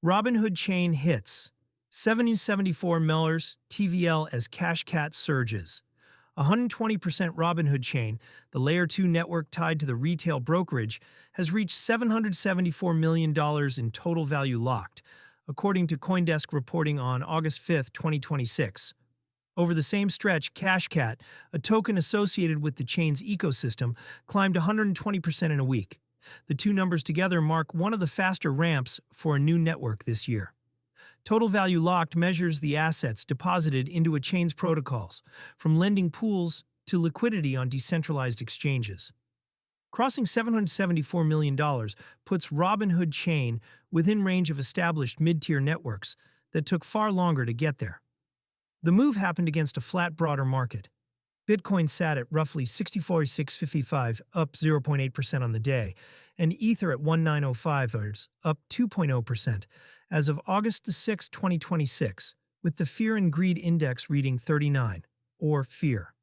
Robinhood Chain hits 7074 Mellers TVL as CASHCAT surges. 120% Robinhood Chain, the Layer 2 network tied to the retail brokerage, has reached $774 million in total value locked, according to CoinDesk reporting on August 5, 2026. Over the same stretch, CASHCAT, a token associated with the chain's ecosystem, climbed 120% in a week. The two numbers together mark one of the faster ramps for a new network this year. Total value locked measures the assets deposited into a chain's protocols, from lending pools to liquidity on decentralized exchanges. Crossing $774 million puts Robinhood Chain within range of established mid-tier networks that took far longer to get there. The move happened against a flat broader market. Bitcoin sat at roughly 64,655, up 0.8% on the day, and Ether at 1905 ERS, up 2.0%, as of August 6, 2026, with the Fear and Greed Index reading 39, or Fear.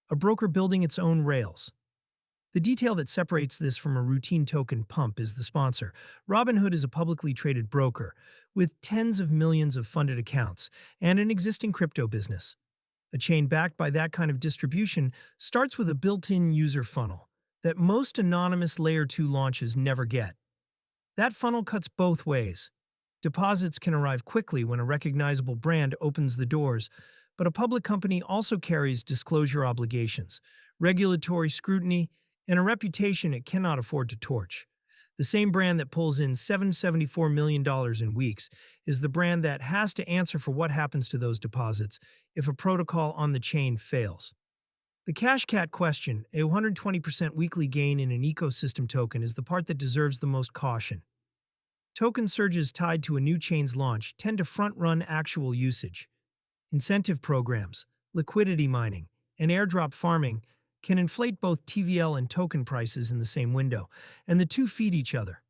A broker building its own rails. The detail that separates this from a routine token pump is the sponsor. Robinhood is a publicly traded broker, with tens of millions of funded accounts and an existing crypto business. A chain backed by that kind of distribution starts with a built-in user funnel that most anonymous Layer 2 launches never get. That funnel cuts both ways. Deposits can arrive quickly when a recognizable brand opens the doors, but a public company also carries disclosure obligations, regulatory scrutiny, and a reputation it cannot afford to torch. The same brand that pulls in $774 million in weeks is the brand that has to answer for what happens to those deposits if a protocol on the chain fails. The CASHCAT question, a 120% weekly gain in an ecosystem token, is the part that deserves the most caution. Token surges tied to a new chain's launch tend to front-run actual usage. Incentive programs, liquidity mining, and airdrop farming can inflate both TVL and token prices in the same window, and the two feed each other.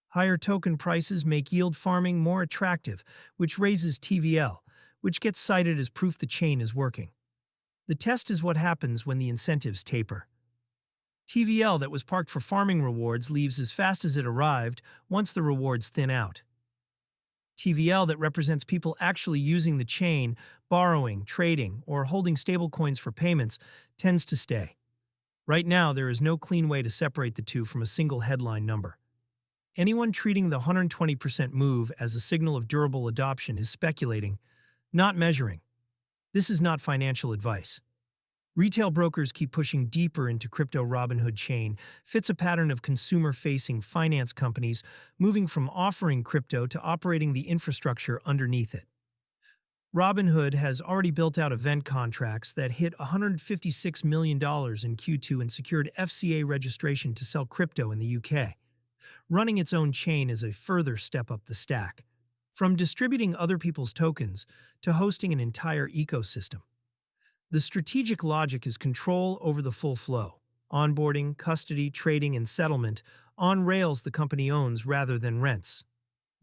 Higher token prices make yield farming more attractive, which raises TVL, which gets cited as proof the chain is working. The test is what happens when the incentives taper. TVL that was parked for farming rewards leaves as fast as it arrived once the rewards thin out. TVL that represents people actually using the chain, borrowing, trading, or holding stablecoins for payments tends to stay. Right now, there is no clean way to separate the two from a single headline number. Anyone treating the 120% move as a signal of durable adoption is speculating, not measuring. This is not financial advice. Retail brokers keep pushing deeper into crypto. Robinhood Chain fits a pattern of consumer-facing finance companies moving from offering crypto to operating the infrastructure underneath it. Robinhood has already built out event contracts that hit $156 million in Q2 and secured FCA registration to sell crypto in the UK. Running its own chain is a further step up the stack, from distributing other people's tokens to hosting an entire ecosystem. The strategic logic is control over the full flow, onboarding, custody, trading, and settlement on rails the company owns rather than rents.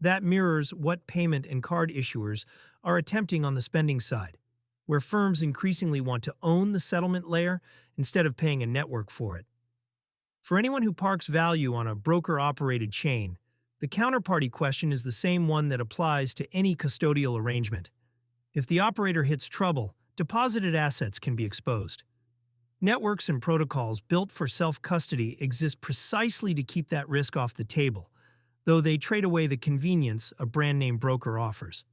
That mirrors what payment and card issuers are attempting on the spending side, where firms increasingly want to own the settlement layer instead of paying a network for it. For anyone who parks value on a broker-operated chain, the counterparty question is the same one that applies to any custodial arrangement. If the operator hits trouble, deposited assets can be exposed. Networks and protocols built for self-custody exist precisely to keep that risk off the table, though they trade away the convenience a brand-name broker offers.